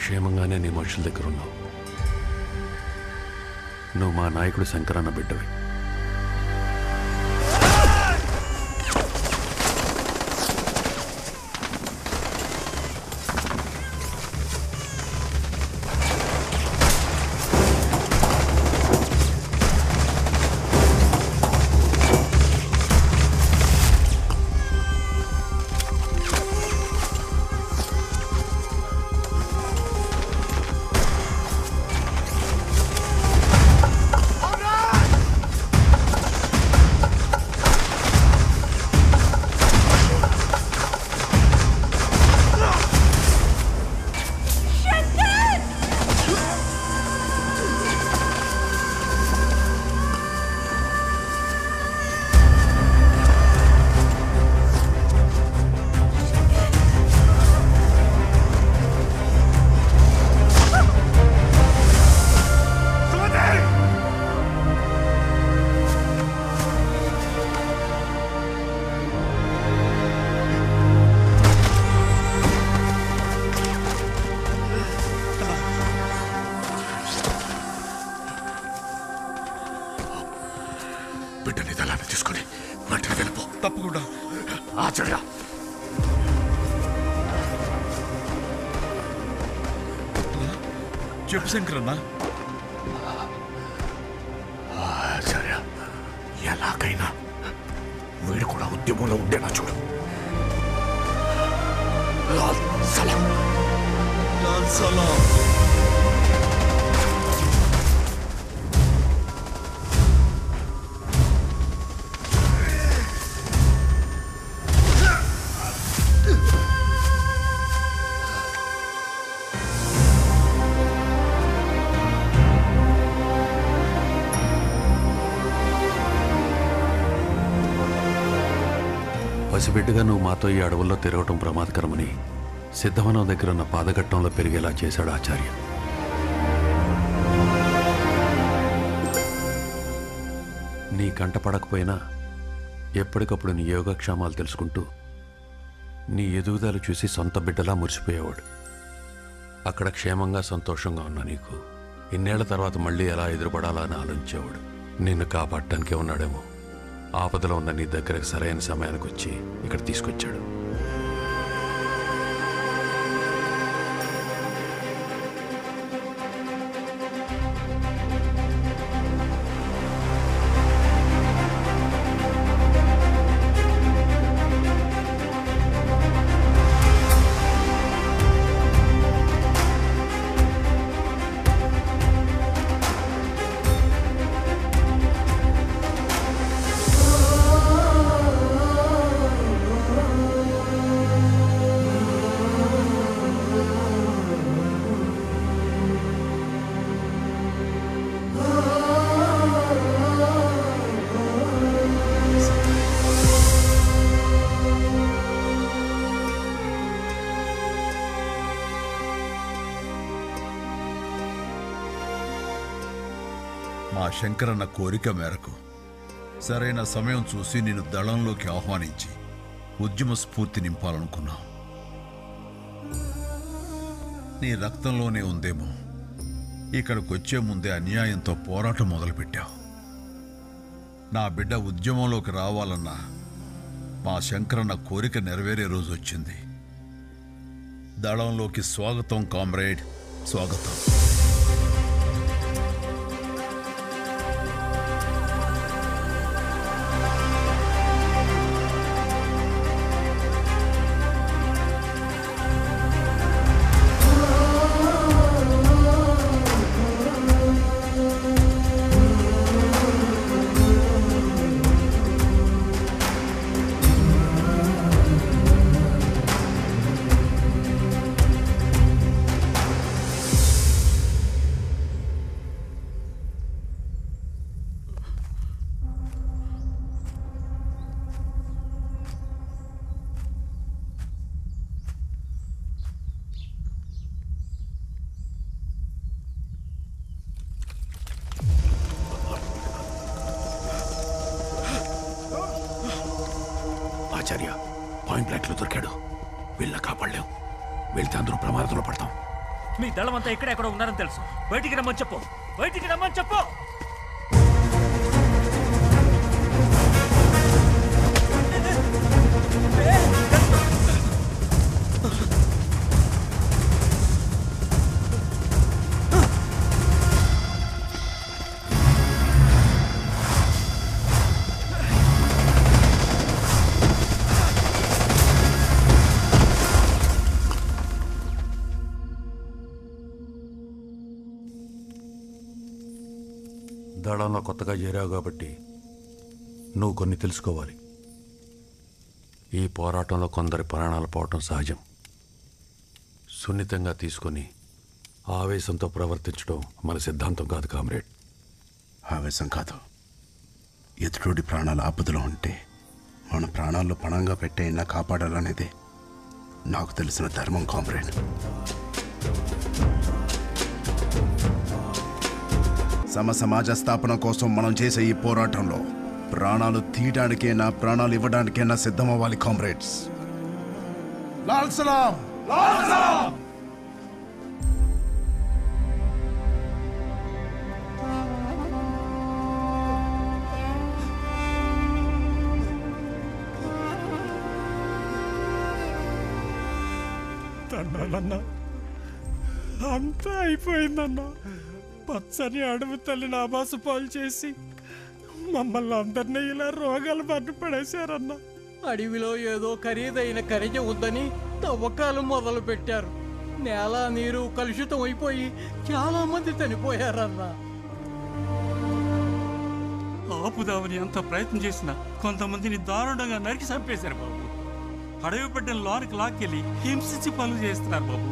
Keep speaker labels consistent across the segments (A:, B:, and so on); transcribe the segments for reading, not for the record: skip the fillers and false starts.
A: క్షేమంగానే నీ మనుషుల దగ్గర ఉన్నావు. నువ్వు మా నాయకుడు శంకరన్న బిడ్డవి. బిడ్డని దళాన్ని తీసుకొని వెంటనే వెళ్ళిపో.
B: తప్పకుండా
A: ఆచార్య.
B: చెప్పు శంకరన్న.
A: ఆచార్య, ఎలాగైనా వీడు కూడా ఉద్యమంలో ఉండేనా చూడు. లాల్ సలాం.
B: లాల్ సలాం.
A: పసిబిడ్డగా నువ్వు మాతో ఈ అడవుల్లో తిరగటం ప్రమాదకరమని సిద్ధవనం దగ్గర ఉన్న పాదఘట్టంలో పెరిగేలా చేశాడు ఆచార్య. నీ కంట పడకపోయినా ఎప్పటికప్పుడు నీ యోగక్షేమాలు తెలుసుకుంటూ నీ ఎదుగుదల చూసి సొంత బిడ్డలా మురిసిపోయేవాడు. అక్కడ క్షేమంగా సంతోషంగా ఉన్న నీకు ఇన్నేళ్ల తర్వాత మళ్ళీ ఎలా ఎదురుపడాలా అని ఆలోచించేవాడు. నిన్ను కాపాడటానికే ఉన్నాడేమో. ఆపదలో ఉన్న నీ దగ్గరకు సరైన సమయానికి వచ్చి ఇక్కడ తీసుకొచ్చాడు.
B: మా శంకరన్న కోరిక మేరకు సరైన సమయం చూసి నేను దళంలోకి ఆహ్వానించి ఉద్యమ స్ఫూర్తి నింపాలనుకున్నాం. నీ రక్తంలోనే ఉందేమో. ఇక్కడికొచ్చే ముందే అన్యాయంతో పోరాటం మొదలుపెట్టావు. నా బిడ్డ ఉద్యమంలోకి రావాలన్నా మా శంకరన్న కోరిక నెరవేరే రోజు వచ్చింది. దళంలోకి స్వాగతం కామ్రేడ్, స్వాగతం.
A: ఆచార్య, పాయింట్ బ్లాక్ లో దొరికాడు. వీళ్ళ కాపాడలేం. వెళ్తే అందరూ ప్రమాదంలో పడతాం.
C: మీ దళం అంతా ఎక్కడెక్కడ ఉన్నారని తెలుసు. బయటికి రమ్మని చెప్పు, బయటికి రమ్మని చెప్పు.
A: దళంలో కొత్తగా చేరావు కాబట్టి నువ్వు కొన్ని తెలుసుకోవాలి. ఈ పోరాటంలో కొందరి ప్రాణాలు పోవటం సహజం. సున్నితంగా తీసుకొని ఆవేశంతో ప్రవర్తించడం మన సిద్ధాంతం కాదు కామ్రేడ్.
D: ఆవేశం కాదు, ఎదుటి ప్రాణాలు ఆపదలో ఉంటే మన ప్రాణాల్లో పణంగా పెట్టైనా కాపాడాలనేదే నాకు తెలిసిన ధర్మం కామ్రేడ్. సమాజ స్థాపన కోసం మనం చేసే ఈ పోరాటంలో ప్రాణాలు తీయడానికైనా ప్రాణాలు ఇవ్వడానికైనా సిద్ధమవ్వాలి కామ్రేడ్స్. లాల్ సలాం, లాల్ సలాం.
E: తన్నాలన్నా అంతా అయిపోయిందన్నా. పచ్చని అడవి తల్లిని ఆభాసు పాలు చేసి మమ్మల్ని అందరినీ ఇలా రోగాలు పట్టు పడేశారన్నా.
F: అడవిలో ఏదో ఖరీదైన ఖనిజం ఉందని తవ్వకాలు మొదలు పెట్టారు. నేల నీరు కలుషితం అయిపోయి చాలా మంది చనిపోయారన్నా.
E: ఆపుదామని అంత ప్రయత్నం చేసినా కొంతమందిని దారుణంగా నరికి చంపేశారు బాబు. అడవి బిడ్డల లోనికి లాక్కెళ్ళి హింసించి పనులు చేస్తున్నారు బాబు.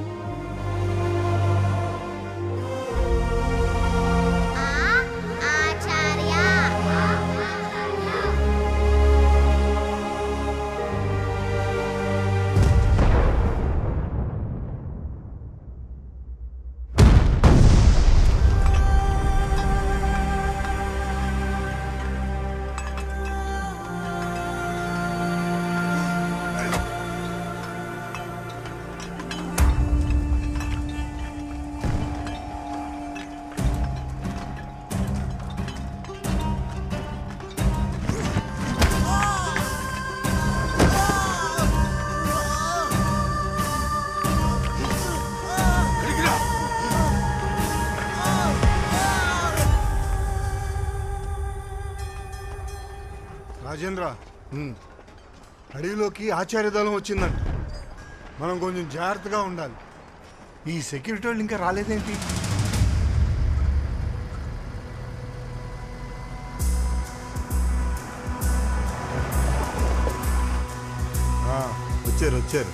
G: రాజేంద్ర, అడవిలోకి ఆచార్య దళం వచ్చిందంట. మనం కొంచెం జాగ్రత్తగా ఉండాలి. ఈ సెక్యూరిటీ వాళ్ళు ఇంకా రాలేదేంటి? వచ్చారు.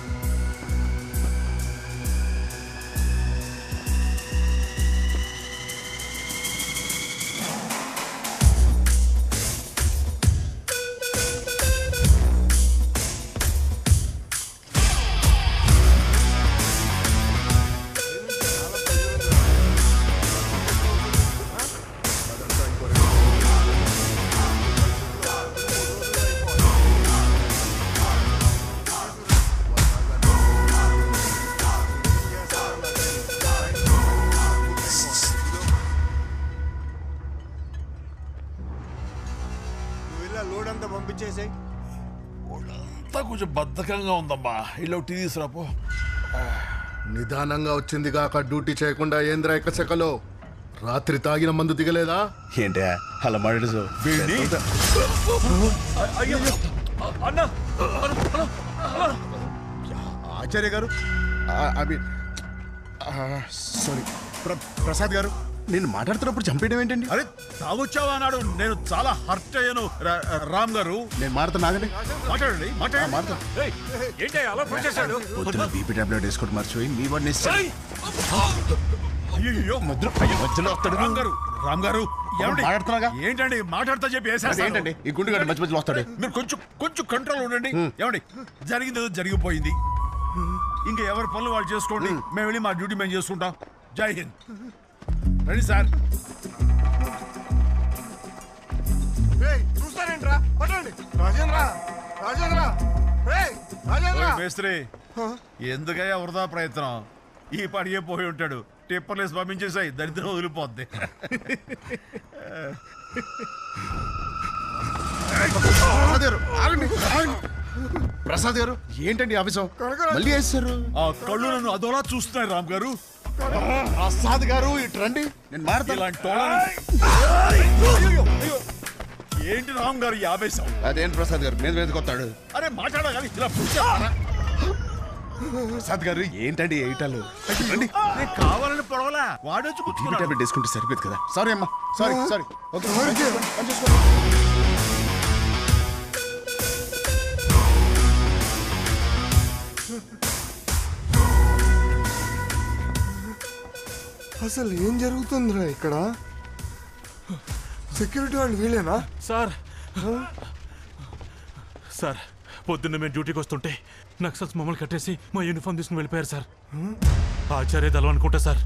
G: లోడ్ అంతా పంపించేసాయి.
B: అంతా కొంచెం బద్ధకంగా ఉందమ్మా. ఇలా టీ తీసుకురాపో.
G: నిదానంగా వచ్చింది కాక డ్యూటీ చేయకుండా ఏంద్రా ఎక్కచెక్కలో. రాత్రి తాగిన మందు దిగలేదా
D: ఏంటి అలా మాట్లాడు?
G: ఆచార్య గారు, సారీ ప్రసాద్ గారు,
D: నేను మాట్లాడుతున్నప్పుడు చంపేయడం ఏంటండి?
B: అరే తాగొచ్చావా అన్నాడు. నేను చాలా హర్ట్ అయ్యాను. రామ్ గారు,
D: నేను మాట్లాడుతున్నా, ఆగండి.
B: మాట్లాడండి.
D: పొద్దున బీపీ టాబ్లెట్ వేసుకోవడం మర్చిపోయి మీ వాడిని
B: మధ్యలో వస్తాడు. రామ్ గారు
D: మాట్లాడుతున్నాగా.
B: ఏంటండి మాట్లాడుతా చెప్పి
D: ఏంటండి ఈ గుండు గారి మధ్య మధ్యలో వస్తాడు.
B: మీరు కొంచెం కంట్రోల్ ఉండండి. ఏమండి, జరిగింది జరిగిపోయింది. ఇంకా ఎవరి పనులు వాళ్ళు చేసుకోండి. మేము వెళ్ళి మా డ్యూటీ మేము చేసుకుంటాం. జై హింద్. రండి సార్.
G: చూస్తారేంట్రా?
B: మేస్త్రి, ఎందుకయ్యా వృధా ప్రయత్నం? ఈ పడిగే పోయి ఉంటాడు. టిప్పర్లేసి పంపించేసాయి, దరిద్రం వదిలిపోద్ది.
D: ప్రసాద్ గారు ఏంటండి ఆఫీసం మళ్ళీ వేస్తారు?
B: ఆ కళ్ళు నన్ను అదోలా చూస్తున్నాయి రామ్ గారు.
D: ప్రసాద్ గారు ఇటు రండి, నేను మాడతాను.
B: ఇలాంటి వాళ్ళని- ఏంటి రామ్ గారు ఈ ఆవేశం?
D: అదేంటి ప్రసాద్ గారు మీద మీదకి వస్తాడు?
B: అరే మాట్లాడగాలి ఇలా push చేస్తారా?
D: ప్రసాద్ గారు ఏంటండి ఏటాలు? రండి,
B: నేను కావాలని పొడవలా, వాడొచ్చి కూర్చున్నాడు.
D: టాబ్లెట్ వేసుకుంటే సరిపోదు కదా. సారీ అమ్మా, సారీ. ఓకే
G: అసలు ఏం జరుగుతుందిరా ఇక్కడ? సెక్యూరిటీ వాళ్ళు వీళ్ళేనా?
H: సార్ సార్ పొద్దున్న మేము డ్యూటీకి వస్తుంటే నక్సల్స్ మమ్మల్ని కట్టేసి మా యూనిఫామ్ తీసుకుని వెళ్ళిపోయారు సార్. ఆచార్య దళం అనుకుంటా సార్.